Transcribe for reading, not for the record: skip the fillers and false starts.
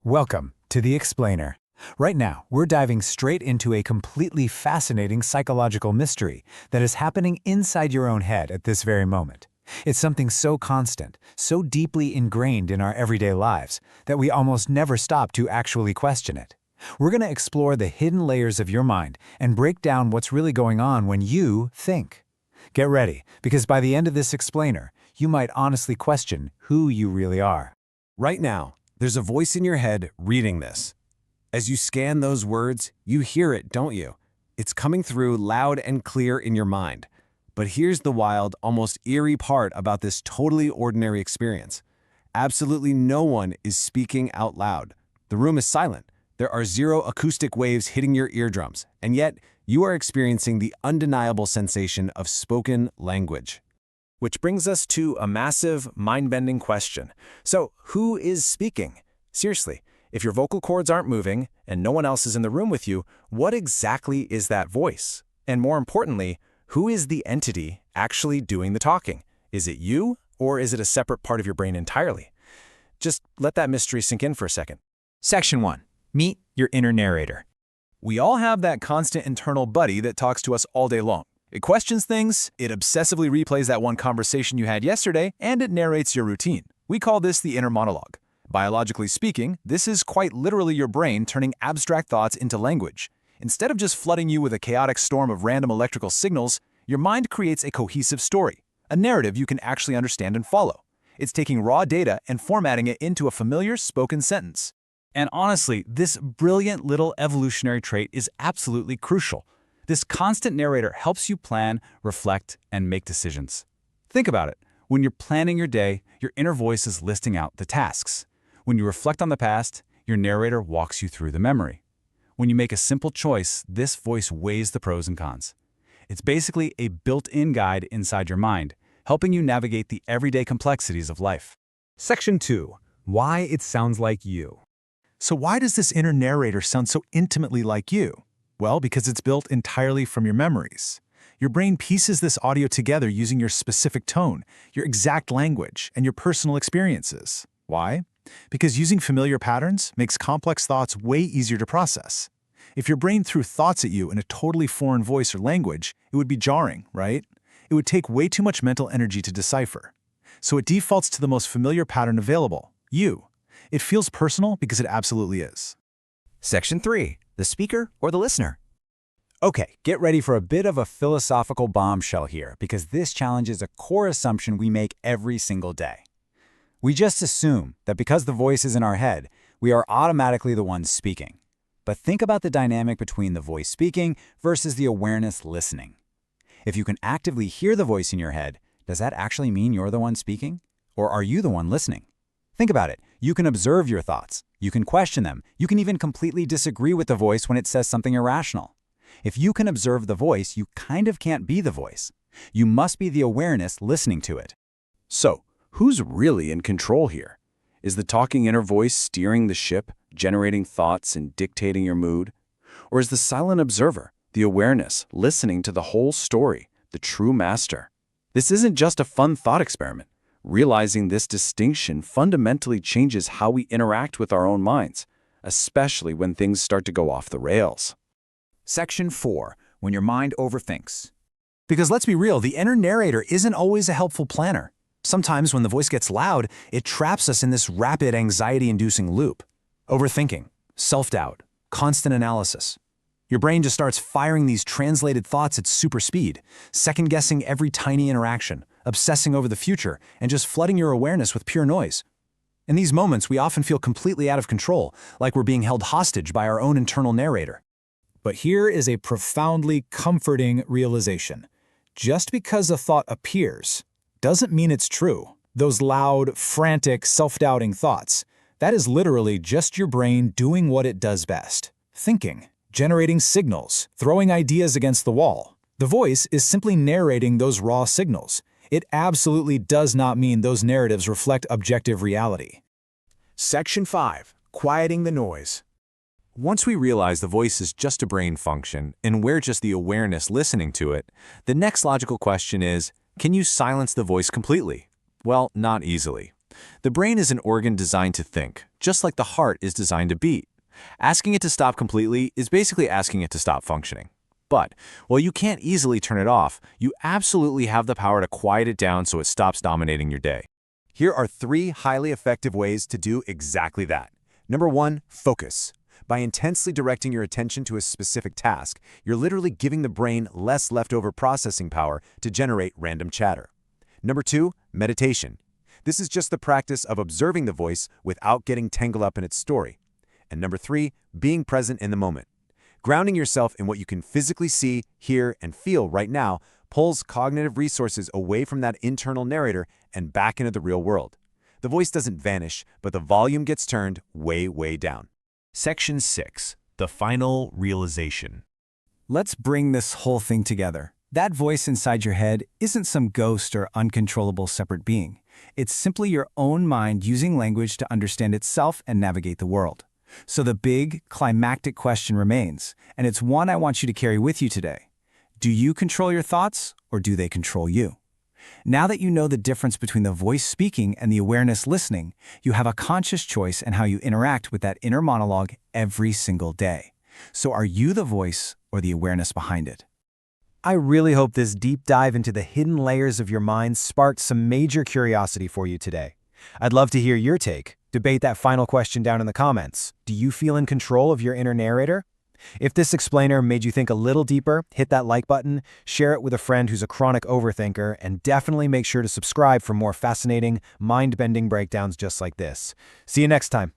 Welcome to The Explainer. Right now, we're diving straight into a completely fascinating psychological mystery that is happening inside your own head at this very moment. It's something so constant, so deeply ingrained in our everyday lives, that we almost never stop to actually question it. We're going to explore the hidden layers of your mind and break down what's really going on when you think. Get ready, because by the end of this explainer, you might honestly question who you really are. Right now, there's a voice in your head reading this. As you scan those words, you hear it, don't you? It's coming through loud and clear in your mind. But here's the wild, almost eerie part about this totally ordinary experience. Absolutely no one is speaking out loud. The room is silent. There are zero acoustic waves hitting your eardrums, and yet you are experiencing the undeniable sensation of spoken language. Which brings us to a massive, mind-bending question. So, who is speaking? Seriously, if your vocal cords aren't moving and no one else is in the room with you, what exactly is that voice? And more importantly, who is the entity actually doing the talking? Is it you, or is it a separate part of your brain entirely? Just let that mystery sink in for a second. Section 1. Meet your inner narrator. We all have that constant internal buddy that talks to us all day long. It questions things, it obsessively replays that one conversation you had yesterday, and it narrates your routine. We call this the inner monologue. Biologically speaking, this is quite literally your brain turning abstract thoughts into language. Instead of just flooding you with a chaotic storm of random electrical signals, your mind creates a cohesive story, a narrative you can actually understand and follow. It's taking raw data and formatting it into a familiar spoken sentence. And honestly, this brilliant little evolutionary trait is absolutely crucial. This constant narrator helps you plan, reflect, and make decisions. Think about it. When you're planning your day, your inner voice is listing out the tasks. When you reflect on the past, your narrator walks you through the memory. When you make a simple choice, this voice weighs the pros and cons. It's basically a built-in guide inside your mind, helping you navigate the everyday complexities of life. Section 2. Why it sounds like you. So why does this inner narrator sound so intimately like you? Well, because it's built entirely from your memories. Your brain pieces this audio together using your specific tone, your exact language, and your personal experiences. Why? Because using familiar patterns makes complex thoughts way easier to process. If your brain threw thoughts at you in a totally foreign voice or language, it would be jarring, right? It would take way too much mental energy to decipher. So it defaults to the most familiar pattern available, you. It feels personal because it absolutely is. Section 3. The speaker or the listener? Okay, get ready for a bit of a philosophical bombshell here, because this challenges a core assumption we make every single day. We just assume that because the voice is in our head, we are automatically the ones speaking. But think about the dynamic between the voice speaking versus the awareness listening. If you can actively hear the voice in your head, does that actually mean you're the one speaking? Or are you the one listening? Think about it. You can observe your thoughts. You can question them. You can even completely disagree with the voice when it says something irrational. If you can observe the voice, you kind of can't be the voice. You must be the awareness listening to it. So, who's really in control here? Is the talking inner voice steering the ship, generating thoughts and dictating your mood? Or is the silent observer, the awareness, listening to the whole story, the true master? This isn't just a fun thought experiment. Realizing this distinction fundamentally changes how we interact with our own minds, especially when things start to go off the rails. Section 4. When your mind overthinks. Because let's be real, the inner narrator isn't always a helpful planner. Sometimes when the voice gets loud, it traps us in this rapid anxiety-inducing loop. Overthinking, self-doubt, constant analysis. Your brain just starts firing these translated thoughts at super speed, second-guessing every tiny interaction, obsessing over the future, and just flooding your awareness with pure noise. In these moments, we often feel completely out of control, like we're being held hostage by our own internal narrator. But here is a profoundly comforting realization. Just because a thought appears doesn't mean it's true. Those loud, frantic, self-doubting thoughts, that is literally just your brain doing what it does best. Thinking, generating signals, throwing ideas against the wall. The voice is simply narrating those raw signals. It absolutely does not mean those narratives reflect objective reality. Section 5. Quieting the noise. Once we realize the voice is just a brain function and we're just the awareness listening to it, the next logical question is, can you silence the voice completely? Well, not easily. The brain is an organ designed to think, just like the heart is designed to beat. Asking it to stop completely is basically asking it to stop functioning. But while you can't easily turn it off, you absolutely have the power to quiet it down so it stops dominating your day. Here are 3 highly effective ways to do exactly that. Number 1, focus. By intensely directing your attention to a specific task, you're literally giving the brain less leftover processing power to generate random chatter. Number 2, meditation. This is just the practice of observing the voice without getting tangled up in its story. And number 3, being present in the moment. Grounding yourself in what you can physically see, hear, and feel right now pulls cognitive resources away from that internal narrator and back into the real world. The voice doesn't vanish, but the volume gets turned way, way down. Section 6. The Final Realization. Let's bring this whole thing together. That voice inside your head isn't some ghost or uncontrollable separate being. It's simply your own mind using language to understand itself and navigate the world. So the big, climactic question remains, and it's one I want you to carry with you today. Do you control your thoughts, or do they control you? Now that you know the difference between the voice speaking and the awareness listening, you have a conscious choice in how you interact with that inner monologue every single day. So are you the voice or the awareness behind it? I really hope this deep dive into the hidden layers of your mind sparked some major curiosity for you today. I'd love to hear your take. Debate that final question down in the comments. Do you feel in control of your inner narrator? If this explainer made you think a little deeper, hit that like button, share it with a friend who's a chronic overthinker, and definitely make sure to subscribe for more fascinating, mind-bending breakdowns just like this. See you next time.